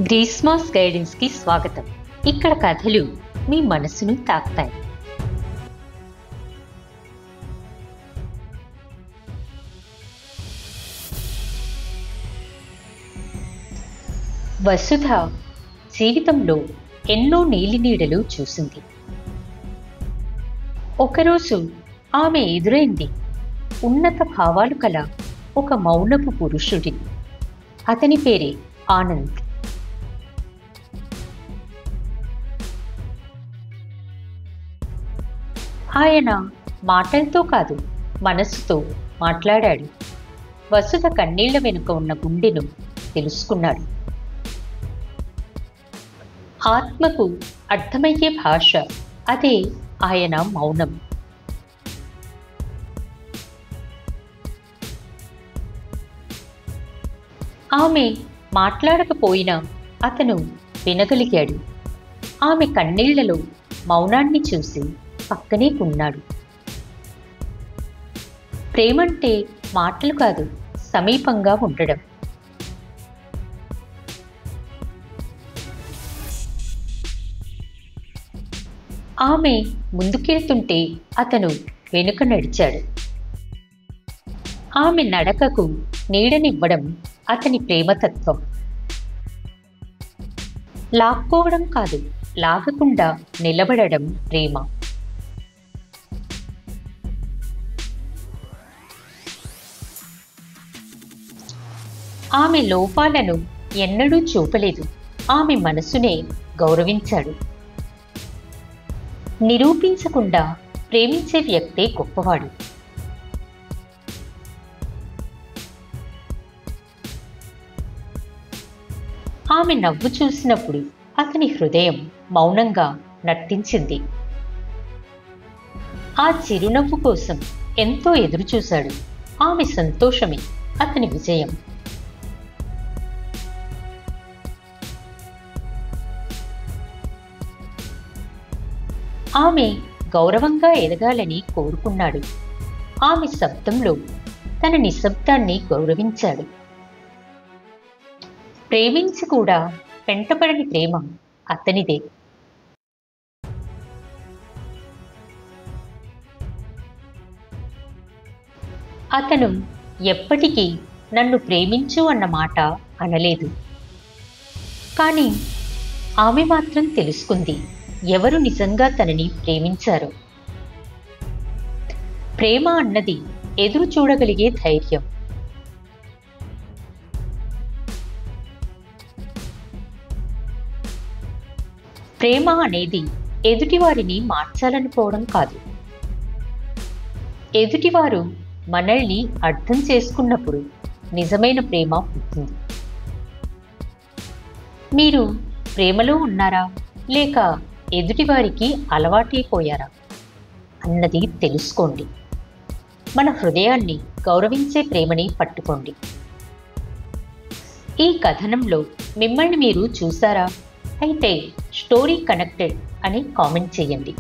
గ్రీస్మాస్ గైడెన్స్కి స్వాగతం. ఇక్కడ కథలు మీ మనసును తాకుతాయి. వసుధ జీవితంలో ఎన్నో నీలినీడలు చూసింది. ఒకరోజు ఆమె ఎదురైంది ఉన్నత భావాలు కల ఒక మౌనపు పురుషుడి. అతని పేరే ఆనంద్. ఆయన మాటలతో కాదు, మనసుతో మాట్లాడాడు. వసుధ కన్నీళ్ల వెనుక ఉన్న గుండెను తెలుసుకున్నాడు. ఆత్మకు అర్థమయ్యే భాష, అదే ఆయన మౌనం. ఆమె మాట్లాడకపోయినా అతను వినగలిగాడు. ఆమె కన్నీళ్లలో మౌనాన్ని చూసి పక్కనే ఉన్నాడు. ప్రేమంటే మాటలు కాదు, సమీపంగా ఉండడం. ఆమె ముందుకెళ్తుంటే అతను వెనుక నడిచాడు. ఆమె నడకకు నీడనివ్వడం అతని ప్రేమతత్వం. లాక్కోవడం కాదు, లాగకుండా నిలబడడం ప్రేమ. ఆమె లోపాలను ఎన్నడూ చూపలేదు. ఆమె మనసునే గౌరవించాడు. నిరూపించకుండా ప్రేమించే వ్యక్తే గొప్పవాడు. ఆమె నవ్వు చూసినప్పుడు అతని హృదయం మౌనంగా నర్తించింది. ఆ చిరునవ్వు కోసం ఎంతో ఎదురుచూశాడు. ఆమె సంతోషమే అతని విజయం. ఆమె గౌరవంగా ఎదగాలని కోరుకున్నాడు. ఆమె శబ్దంలో తన నిశ్శబ్దాన్ని గౌరవించాడు. ప్రేమించి కూడా వెంటపడని ప్రేమ అతనిదే. అతను ఎప్పటికీ నన్ను ప్రేమించు అన్న మాట అనలేదు. కానీ ఆమె మాత్రం తెలుసుకుంది ఎవరు నిజంగా తనని ప్రేమించారు. ప్రేమ అన్నది ఎదురు చూడగలిగే ధైర్యం. ప్రేమ అనేది ఎదుటివారిని మార్చాలనుకోవడం కాదు. ఎదుటివారు మనల్ని అర్థం చేసుకున్నప్పుడు నిజమైన ప్రేమ పుట్టింది. మీరు ప్రేమలో ఉన్నారా, లేక ఎదుటివారికి అలవాటైపోయారా అన్నది తెలుసుకోండి. మన హృదయాన్ని గౌరవించే ప్రేమని పట్టుకోండి. ఈ కథనంలో మిమ్మల్ని మీరు చూసారా? అయితే స్టోరీ కనెక్టెడ్ అని కామెంట్ చేయండి.